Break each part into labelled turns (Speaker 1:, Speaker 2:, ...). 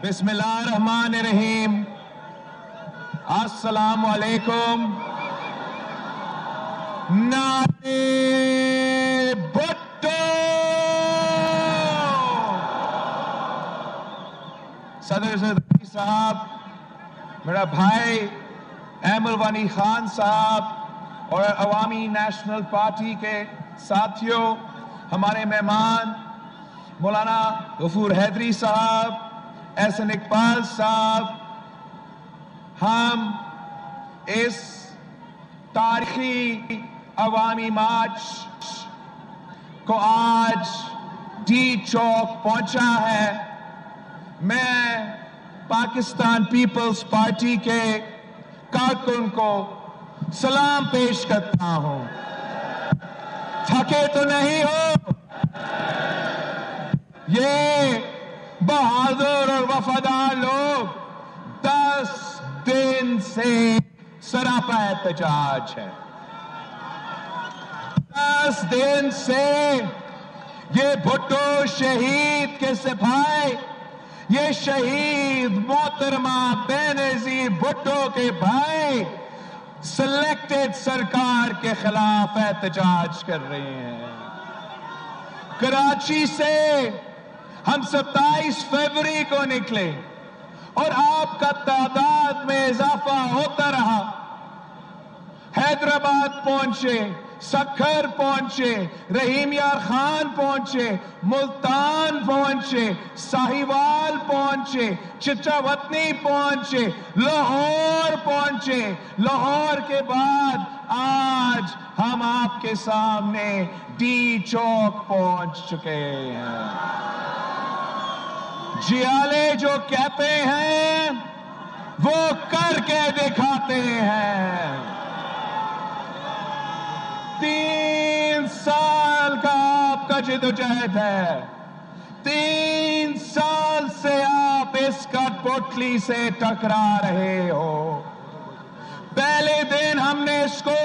Speaker 1: بسم اللہ الرحمن الرحیم. السلام علیکم. نعرے بھٹو. صدر زرداری صاحب، میرا بھائی احمد وانی خان صاحب اور عوامی نیشنل پارٹی کے ساتھیوں، ہمارے مہمان مولانا غفور حیدری صاحب، احسن اقبال صاحب، ہم اس تاریخی عوامی مارچ کو آج ڈی چوک پہنچا ہے. میں پاکستان پیپلز پارٹی کے کارکن کو سلام پیش کرتا ہوں. تھکے تو نہیں ہو؟ یہ بہادر اور وفادار لوگ 10 دن سے سراپا احتجاج ہے. 10 دن سے یہ بھٹو شہید کے سپاہی، یہ شہید محترمہ بینظیر بھٹو کے بھائی سلیکٹڈ سرکار کے خلاف احتجاج کر رہے ہیں. کراچی سے ہم 27 فروری کو نکلے اور آپ کا تعداد میں اضافہ ہوتا رہا. حیدرآباد پہنچے، سکھر پہنچے، رحیم یار خان پہنچے، ملتان پہنچے، ساہیوال پہنچے، چچا وطنی پہنچے، لاہور پہنچے. لاہور کے بعد آج ہم آپ کے سامنے ڈی چوک پہنچ چکے ہیں. جیالے جو کہتے ہیں وہ کر کے دکھاتے ہیں. 3 سال کا آپ کا جدوجہد ہے. 3 سال سے آپ اس کٹ پوٹلی سے ٹکرا رہے ہو. پہلے دن ہم نے اس کو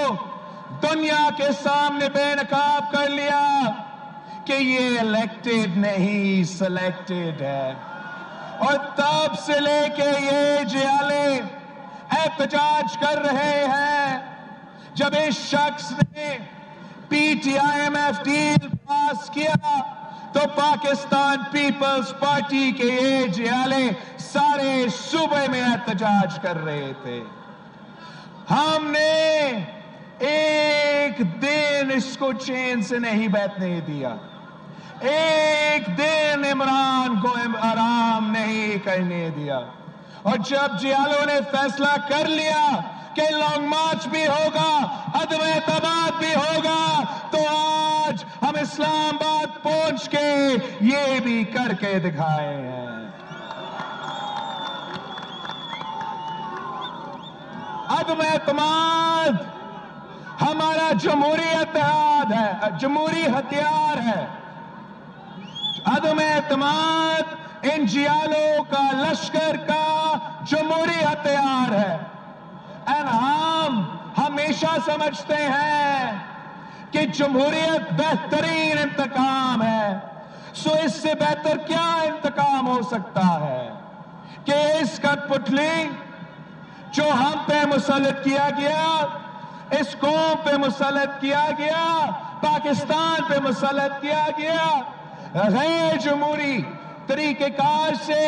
Speaker 1: دنیا کے سامنے بے نقاب کر لیا کہ یہ الیکٹڈ نہیں، سلیکٹڈ ہے. اور تب سے لے کے یہ جیالے احتجاج کر رہے ہیں. جب اس شخص نے P T I M F deal pass کیا تو پاکستان پیپلز پارٹی کے یہ جیالے سارے صوبے میں احتجاج کر رہے تھے. ہم نے ایک دن اس کو چین سے نہیں بیٹھنے دیا. ایک دن عمران کو آرام نہیں کرنے دیا. اور جب جیالوں نے فیصلہ کر لیا کہ لانگ مارچ بھی ہوگا، عدم اعتماد بھی ہوگا، تو آج ہم اسلام آباد پہنچ کے یہ بھی کر کے دکھائے ہیں. عدم اعتماد ہمارا جمہوری اتحاد ہے، جمہوری ہتھیار ہے. عدم اعتماد ان جیالوں کا لشکر کا جمہوری ہتھیار ہے. ہم ہمیشہ سمجھتے ہیں کہ جمہوریت بہترین انتقام ہے. سو اس سے بہتر کیا انتقام ہو سکتا ہے کہ اس کٹ پتلی جو ہم پہ مسلط کیا گیا، اس قوم پہ مسلط کیا گیا، پاکستان پہ مسلط کیا گیا، غیر جمہوری طریقہ کار سے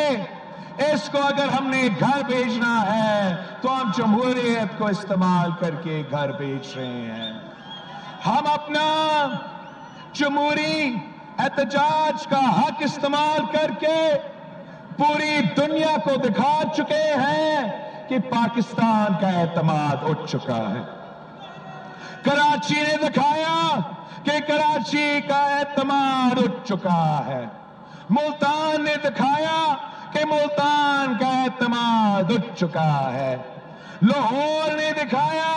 Speaker 1: اس کو اگر ہم نے گھر بھیجنا ہے تو ہم جمہوریت کو استعمال کر کے گھر بھیج رہے ہیں. ہم اپنا جمہوری احتجاج کا حق استعمال کر کے پوری دنیا کو دکھا چکے ہیں کہ پاکستان کا اعتماد اٹھ چکا ہے. کراچی نے دکھایا کہ کراچی کا اعتماد اٹھ چکا ہے. ملتان نے دکھایا کہ ملتان کا اعتماد اٹھ چکا ہے. لاہور نے دکھایا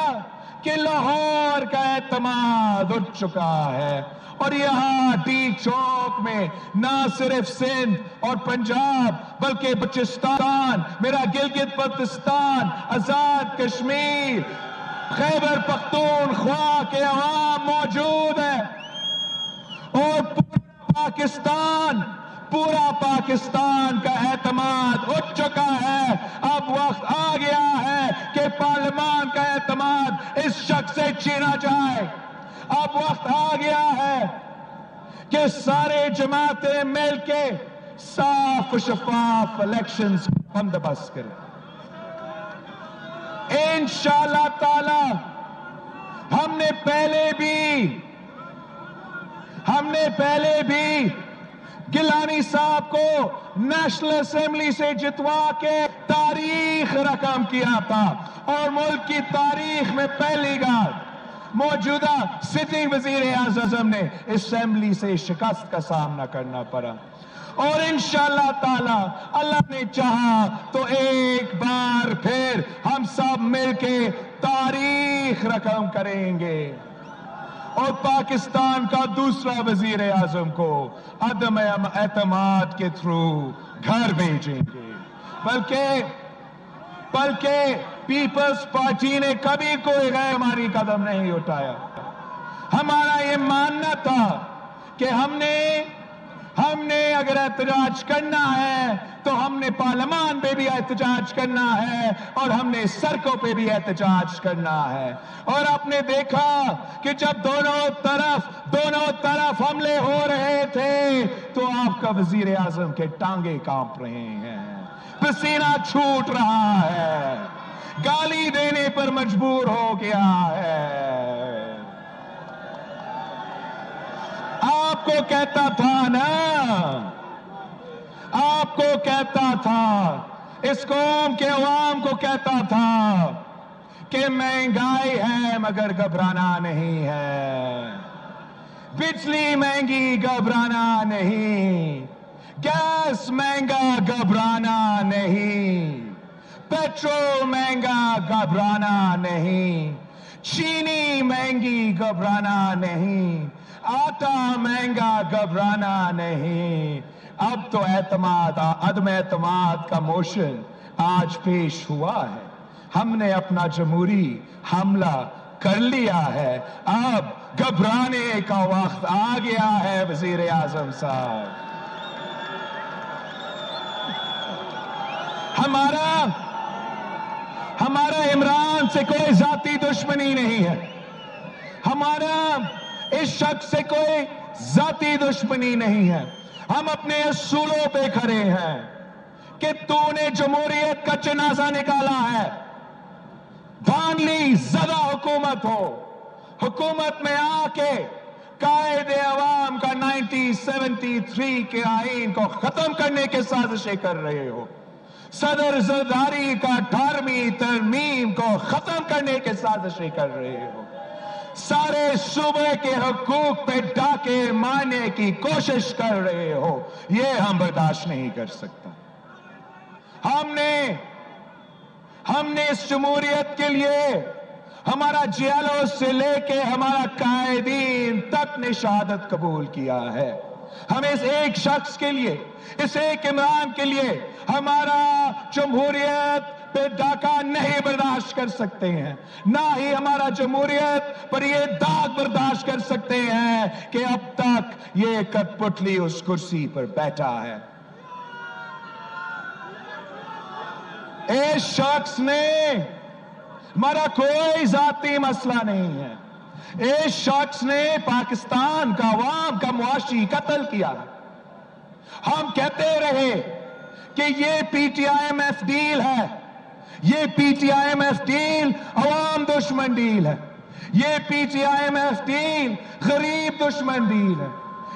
Speaker 1: کہ لاہور کا اعتماد اٹھ چکا ہے. اور یہاں ڈی چوک میں نہ صرف سندھ اور پنجاب بلکہ بلوچستان، میرا گلگت بلتستان، آزاد کشمیر، خیبر پختونخوا کے عوام موجود ہیں. اور پورا پاکستان پورا پاکستان کا اعتماد اٹھ چکا ہے. اب وقت آ گیا ہے کہ پارلیمان کا اعتماد اس شخص سے چھینا جائے. اب وقت آ گیا ہے کہ سارے جماعتیں مل کے صاف و شفاف الیکشنز بندوبست کریں. انشاءاللہ تعالی ہم نے پہلے بھی گیلانی صاحب کو نیشنل اسمبلی سے جتوا کے تاریخ رقم کیا تھا اور ملک کی تاریخ میں پہلی بار موجودہ سٹنگ وزیر اعظم نے اسمبلی سے شکست کا سامنا کرنا پڑا. اور انشاءاللہ تعالی اللہ نے چاہا تو ایک بار پھر ہم سب مل کے تاریخ رقم کریں گے اور پاکستان کا دوسرا وزیر اعظم کو عدم اعتماد کے تھرو گھر بھیجیں گے. بلکہ پیپلز پارٹی نے کبھی کوئی غیر معنی قدم نہیں اٹھایا. ہمارا یہ ماننا تھا کہ ہم نے اگر احتجاج کرنا ہے تو ہم نے پارلیمان پہ بھی احتجاج کرنا ہے اور ہم نے سڑکوں پہ بھی احتجاج کرنا ہے. اور آپ نے دیکھا کہ جب دونوں طرف حملے ہو رہے تھے تو آپ کا وزیر اعظم کے ٹانگیں کانپ رہے ہیں, پسینہ چھوٹ رہا ہے, گالی دینے پر مجبور ہو گیا ہے. آپ کو کہتا تھا اس قوم کے عوام کو کہتا تھا کہ مہنگائی ہے مگر گھبرانا نہیں ہے, بجلی مہنگی گھبرانا نہیں, گیس مہنگا گھبرانا نہیں, پیٹرول مہنگا گھبرانا نہیں, چینی مہنگی گھبرانا نہیں, آٹا مہنگا گھبرانا نہیں. اب تو عدم اعتماد کا موشن آج پیش ہوا ہے. ہم نے اپنا جمہوری حملہ کر لیا ہے, اب گھبرانے کا وقت آ گیا ہے وزیر اعظم صاحب. ہمارا عمران سے کوئی ذاتی دشمنی نہیں ہے, ہمارا اس شخص سے کوئی ذاتی دشمنی نہیں ہے. ہم اپنے اصولوں پہ کھڑے ہیں کہ تو نے جمہوریت کا جنازہ نکالا ہے, دھاندلی زدہ حکومت ہو, حکومت میں آ کے قائد عوام کا 1973 کے آئین کو ختم کرنے کے سازشیں کر رہے ہو, صدر زرداری کا 18ویں ترمیم کو ختم کرنے کے سازشیں کر رہے ہو, سارے صوبے کے حقوق پہ ڈاکے مارنے کی کوشش کر رہے ہو. یہ ہم برداشت نہیں کر سکتا. ہم نے اس جمہوریت کے لیے ہمارا جیلوں سے لے کے ہمارا قائدین تک نے شہادت قبول کیا ہے. ہم اس ایک شخص کے لیے, اس ایک عمران کے لیے ہمارا جمہوریت پہ ڈاکہ نہیں برداشت کر سکتے ہیں, نہ ہی ہمارا جمہوریت پر یہ داغ برداشت کر سکتے ہیں کہ اب تک یہ کٹ پتلی اس کرسی پر بیٹھا ہے. اس شخص نے, ہمارا کوئی ذاتی مسئلہ نہیں ہے, اس شخص نے پاکستان کا عوام کا معاشی قتل کیا. ہم کہتے رہے کہ یہ P T I M F deal ہے, یہ P T I M F deal عوام دشمن ڈیل ہے, یہ P T I M F deal غریب دشمن ڈیل ہے,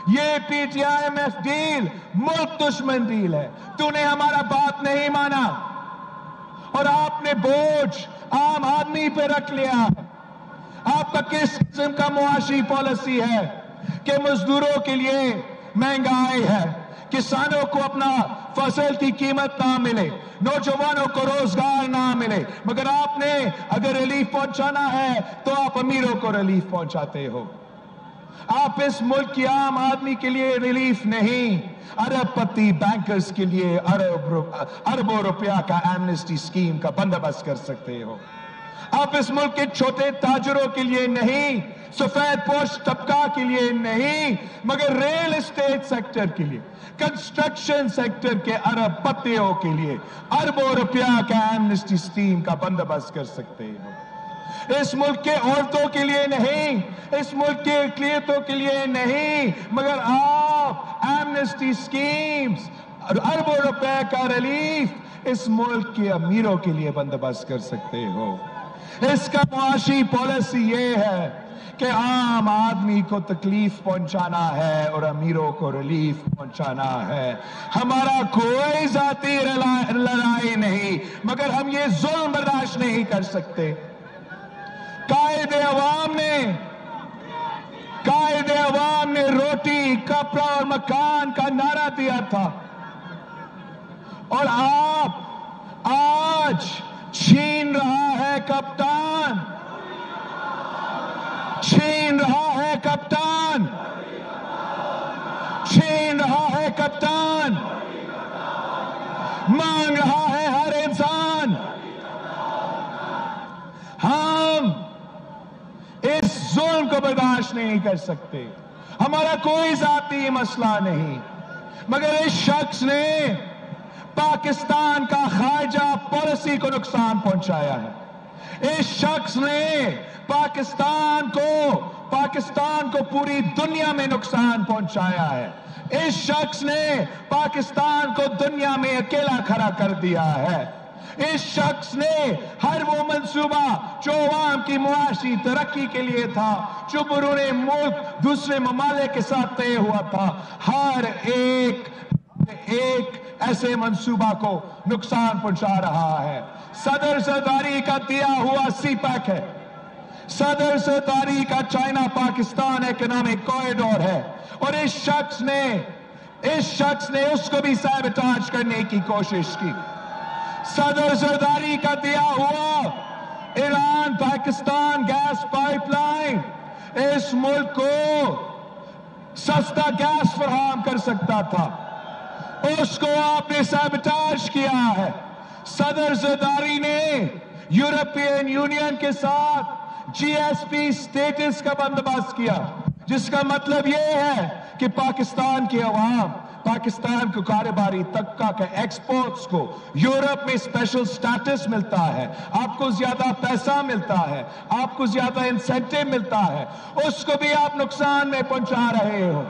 Speaker 1: یہ P T I M F deal ملک دشمن ڈیل ہے. تو نے ہمارا بات نہیں مانا اور آپ نے بوجھ عام آدمی پہ رکھ لیا. آپ کا کس قسم کا معاشی پالیسی ہے کہ مزدوروں کے لیے مہنگائی ہے, کسانوں کو اپنا فصل کی قیمت نہ ملے, نوجوانوں کو روزگار نہ ملے, مگر آپ نے اگر ریلیف پہنچانا ہے تو آپ امیروں کو ریلیف پہنچاتے ہو. آپ اس ملک کی عام آدمی کے لیے ریلیف نہیں, ارب پتی بینکرز کے لیے اربوں روپیہ کا ایمنسٹی اسکیم کا بندوبست کر سکتے ہو. اب اس ملک کے چھوٹے تاجروں کے لیے نہیں، سفید پوش طبقہ کے لیے نہیں، مگر ریل اسٹیٹ سیکٹر کے لیے، کنسٹرکشن سیکٹر کے ارب پتیوں کے لیے اربوں روپیہ کا ایمنسٹی اسکیم کا بندوبست کر سکتے ہو۔ اس ملک کے عورتوں کے لیے نہیں، اس ملک کے اقلیتوں کے لیے نہیں، مگر آپ ایمنسٹی اسکیمز اربوں روپے کا ریلیف اس ملک کے امیروں کے لیے بندوبست کر سکتے ہو۔ اس کا معاشی پالیسی یہ ہے کہ عام آدمی کو تکلیف پہنچانا ہے اور امیروں کو ریلیف پہنچانا ہے۔ ہمارا کوئی ذاتی لڑائی نہیں، مگر ہم یہ ظلم برداشت نہیں کر سکتے۔ قائد عوام نے روٹی، کپڑا اور مکان کا نعرہ دیا تھا، اور آپ آج چھین رہا ہے کپتان، چھین رہا ہے کپتان، چھین رہا ہے کپتان، مانگ رہا ہے ہر انسان۔ ہم اس ظلم کو برداشت نہیں کر سکتے۔ ہمارا کوئی ذاتی مسئلہ نہیں، مگر اس شخص نے پاکستان کا خارجہ پالیسی کو نقصان پہنچایا ہے۔ اس شخص نے پاکستان کو پوری دنیا میں نقصان پہنچایا ہے۔ اس شخص نے پاکستان کو دنیا میں اکیلا کھڑا کر دیا ہے۔ اس شخص نے ہر وہ منصوبہ جو عوام کی معاشی ترقی کے لیے تھا، جو بیرون ملک دوسرے ممالک کے ساتھ طے ہوا تھا، ہر ایک ایسے منصوبہ کو نقصان پہنچا رہا ہے۔ صدر زرداری کا دیا ہوا سی پیک ہے، صدر زرداری کا چائنا پاکستان اکنامک کوریڈور ہے، اور اس شخص نے اس کو بھی سیبوٹاج کرنے کی کوشش کی۔ صدر زرداری کا دیا ہوا Iran Pakistan gas pipeline اس ملک کو سستا گیس فراہم کر سکتا تھا، اس کو آپ نے سیبوٹاج کیا ہے۔ صدر زرداری نے یورپین یونین کے ساتھ جی ایس پی سٹیٹس کا بندوبست کیا، جس کا مطلب یہ ہے کہ پاکستان کی عوام، پاکستان کو کاروباری طبقہ کے ایکسپورٹس کو یورپ میں اسپیشل سٹیٹس ملتا ہے، آپ کو زیادہ پیسہ ملتا ہے، آپ کو زیادہ انسینٹیو ملتا ہے، اس کو بھی آپ نقصان میں پہنچا رہے ہو۔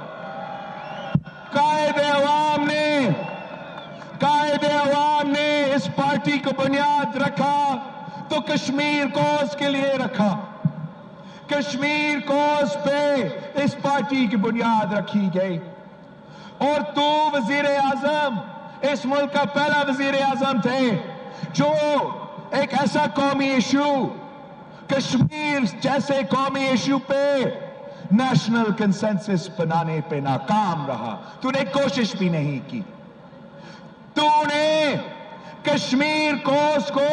Speaker 1: قائد عوام نے اس پارٹی کو بنیاد رکھا تو کشمیر کوز کے لیے رکھا، کشمیر کوز پہ اس پارٹی کی بنیاد رکھی گئی، اور تو وزیر اعظم، اس ملک کا پہلا وزیر اعظم تھے جو ایک ایسا قومی ایشو، کشمیر جیسے قومی ایشو پہ نیشنل کنسنسس بنانے پہ ناکام رہا۔ تو نے کوشش بھی نہیں کی، تو نے کشمیر کوز کو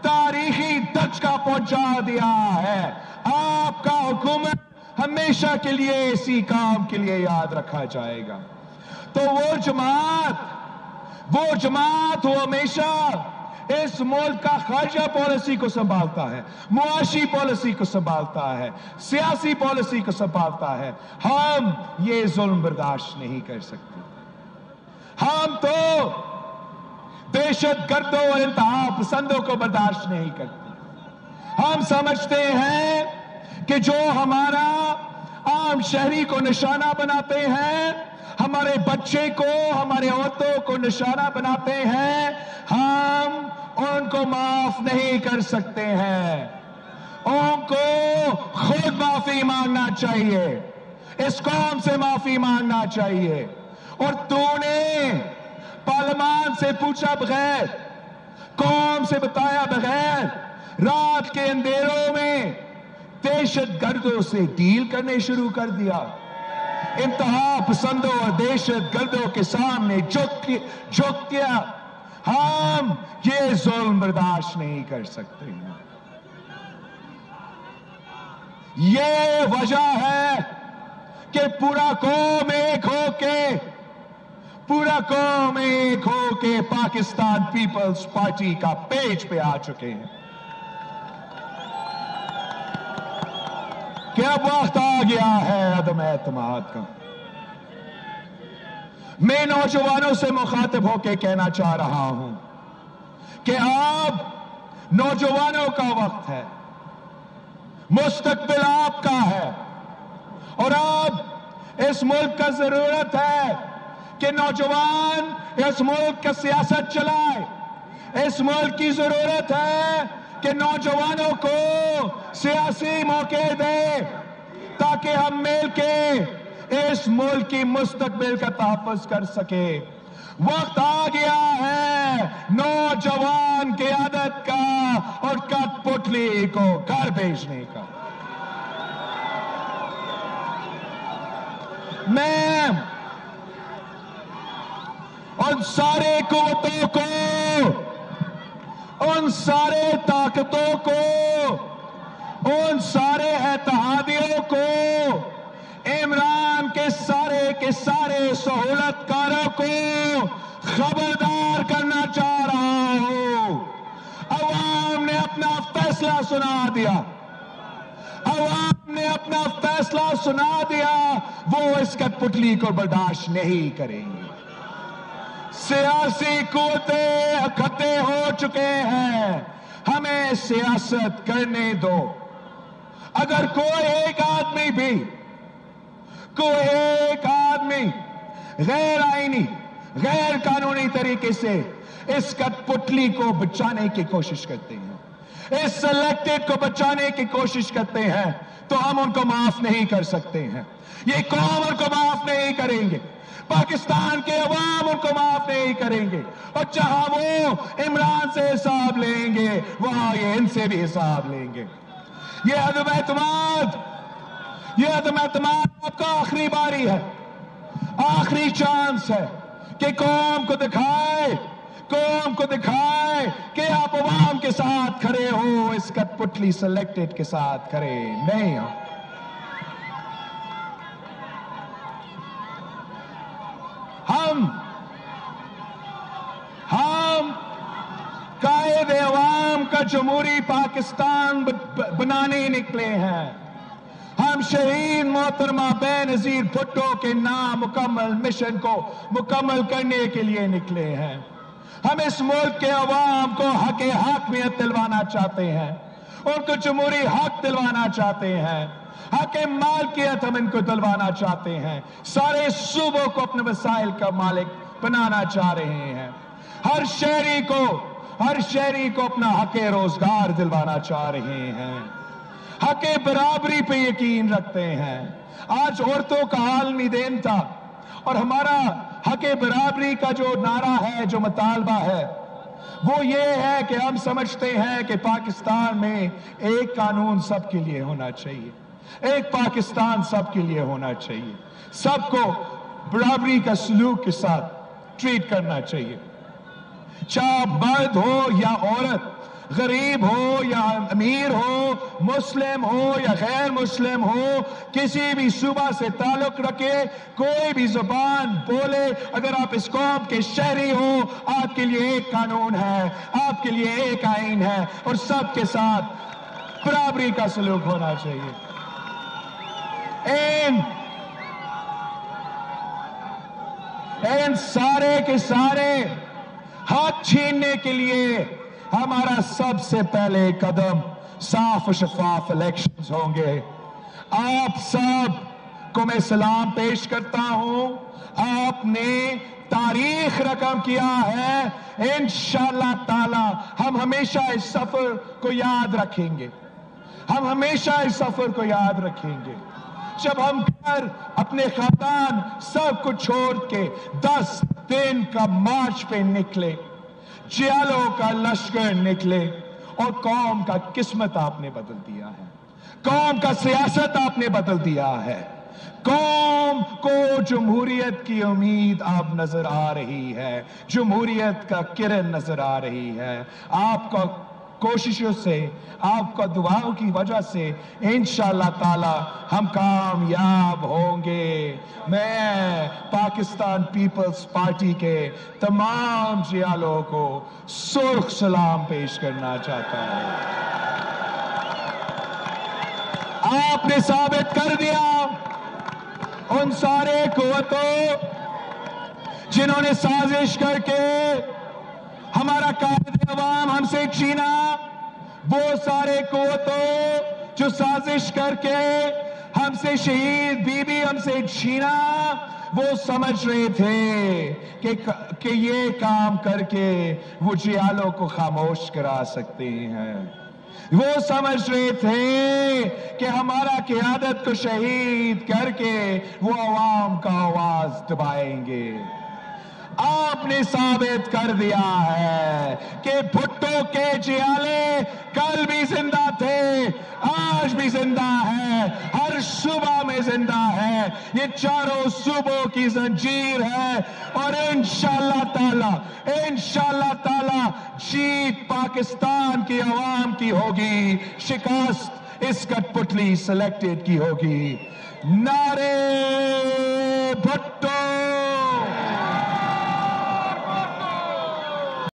Speaker 1: تاریخی دھچکا پہنچا دیا ہے۔ آپ کا حکومت ہمیشہ کے لیے اسی کام کے لیے یاد رکھا جائے گا۔ تو وہ جماعت وہ ہمیشہ اس ملک کا خارجہ پالیسی کو سنبھالتا ہے، معاشی پالیسی کو سنبھالتا ہے، سیاسی پالیسی کو سنبھالتا ہے۔ ہم یہ ظلم برداشت نہیں کر سکتے۔ ہم تو دہشت گردوں اور انتہا پسندوں کو برداشت نہیں کرتے۔ ہم سمجھتے ہیں کہ جو ہمارا عام شہری کو نشانہ بناتے ہیں، ہمارے بچے کو، ہمارے عورتوں کو نشانہ بناتے ہیں، ہم ان کو معاف نہیں کر سکتے ہیں۔ ان کو خود معافی مانگنا چاہیے، اس قوم سے معافی مانگنا چاہیے۔ اور تو نے پارلیمان سے پوچھا بغیر، قوم سے بتایا بغیر، رات کے اندھیروں میں دہشت گردوں سے ڈیل کرنے شروع کر دیا۔ انتہا پسندوں اور دہشت گردوں کے سامنے جھک گیا۔ ہم یہ ظلم برداشت نہیں کر سکتے ہیں۔ یہ وجہ ہے کہ پورا قوم ایک ہو کے پاکستان پیپلز پارٹی کا پیج پہ آ چکے ہیں۔ کہ اب وقت آ گیا ہے عدم اعتماد کا. میں نوجوانوں سے مخاطب ہو کے کہنا چاہ رہا ہوں کہ اب نوجوانوں کا وقت ہے، مستقبل آپ کا ہے، اور اب اس ملک کا ضرورت ہے کہ نوجوان اس ملک کا سیاست چلائے. اس ملک کی ضرورت ہے کہ نوجوانوں کو سیاسی موقع دے تاکہ ہم مل کے اس ملک کی مستقبل کا تحفظ کر سکے. وقت آ گیا ہے نوجوان قیادت کا اور کٹ پتلی کو گھر بھیجنے کا. میں ان سارے قوتوں کو، ان سارے طاقتوں کو، ان سارے اتحادیوں کو، عمران کے سارے سہولت کاروں کو خبردار کرنا چاہ رہا ہوں. عوام نے اپنا فیصلہ سنا دیا، عوام نے اپنا فیصلہ سنا دیا. وہ اس کٹ پتلی کو برداشت نہیں کریں گے. سیاسی قوتیں اکٹھے ہو چکے ہیں، ہمیں سیاست کرنے دو. اگر کوئی ایک آدمی غیر آئینی، غیر قانونی طریقے سے اس کٹ پتلی کو بچانے کی کوشش کرتے ہیں، اس سلیکٹڈ کو بچانے کی کوشش کرتے ہیں، تو ہم ان کو معاف نہیں کر سکتے ہیں. یہ قوم ان کو معاف نہیں کریں گے، پاکستان کے عوام ان کو معاف نہیں کریں گے. اور جہاں وہ عمران سے حساب لیں گے وہاں یہ ان سے بھی حساب لیں گے. یہ عدم اعتماد آپ کا آخری باری ہے، آخری چانس ہے کہ قوم کو دکھائے کہ آپ عوام کے ساتھ کھڑے ہو، اس کٹ پتلی سلیکٹڈ کے ساتھ کھڑے نہیں ہو. ہم قائد عوام کا جمہوری پاکستان بنانے نکلے ہیں. ہم شہید محترمہ بے نظیر بھٹو کے نامکمل مشن کو مکمل کرنے کے لیے نکلے ہیں. ہم اس ملک کے عوام کو حق حاکمیت دلوانا چاہتے ہیں، ان کو جمہوری حق دلوانا چاہتے ہیں، حق مالکیت ہم ان کو دلوانا چاہتے ہیں. سارے صوبوں کو اپنے وسائل کا مالک بنانا چاہ رہے ہیں. ہر شہری کو اپنا حق روزگار دلوانا چاہ رہے ہیں. حق برابری پہ یقین رکھتے ہیں. آج عورتوں کا عالمی دن تھا، اور ہمارا حق برابری کا جو نعرہ ہے، جو مطالبہ ہے، وہ یہ ہے کہ ہم سمجھتے ہیں کہ پاکستان میں ایک قانون سب کے لیے ہونا چاہیے، ایک پاکستان سب کے لیے ہونا چاہیے. سب کو برابری کا سلوک کے ساتھ ٹریٹ کرنا چاہیے، چاہے مرد ہو یا عورت، غریب ہو یا امیر ہو، مسلم ہو یا غیر مسلم ہو، کسی بھی صوبہ سے تعلق رکھے، کوئی بھی زبان بولے، اگر آپ اس قوم کے شہری ہو، آپ کے لیے ایک قانون ہے، آپ کے لیے ایک آئین ہے، اور سب کے ساتھ برابری کا سلوک ہونا چاہیے. ان سارے کے سارے حق چھیننے کے لیے ہمارا سب سے پہلے قدم صاف و شفاف الیکشنز ہوں گے. آپ سب کو میں سلام پیش کرتا ہوں. آپ نے تاریخ رقم کیا ہے. انشاءاللہ تعالی ہم ہمیشہ اس سفر کو یاد رکھیں گے، ہم ہمیشہ اس سفر کو یاد رکھیں گے. جب ہم گھر، اپنے خاندان سب کو چھوڑ کے 10 دن کا مارچ پہ نکلے، جیالوں کا لشکر نکلے، اور قوم کا قسمت آپ نے بدل دیا ہے، قوم کا سیاست آپ نے بدل دیا ہے. قوم کو جمہوریت کی امید آپ نظر آ رہی ہے، جمہوریت کا کرن نظر آ رہی ہے. آپ کا کوششوں سے، آپ کا دعاؤں کی وجہ سے انشاءاللہ تعالی ہم کامیاب ہوں گے. میں پاکستان پیپلز پارٹی کے تمام جیالوں کو سرخ سلام پیش کرنا چاہتا ہوں. آپ نے ثابت کر دیا ان سارے قوتوں جنہوں نے سازش کر کے ہمارا قائد عوام ہم سے چھینا، وہ سارے قوتوں جو سازش کر کے ہم سے شہید بی بی ہم سے چھینا، وہ سمجھ رہے تھے کہ یہ کام کر کے وہ جیالوں کو خاموش کرا سکتے ہیں. وہ سمجھ رہے تھے کہ ہمارا قیادت کو شہید کر کے وہ عوام کا آواز دبائیں گے. آپ نے ثابت کر دیا ہے کہ بھٹو کے جیالے کل بھی زندہ تھے، آج بھی زندہ ہے، ہر صبح میں زندہ ہے. یہ چاروں صوبوں کی زنجیر ہے اور انشاءاللہ تعالی جیت پاکستان کی عوام کی ہوگی، شکست اس کٹ پتلی سلیکٹڈ کی ہوگی. نعرے بھٹو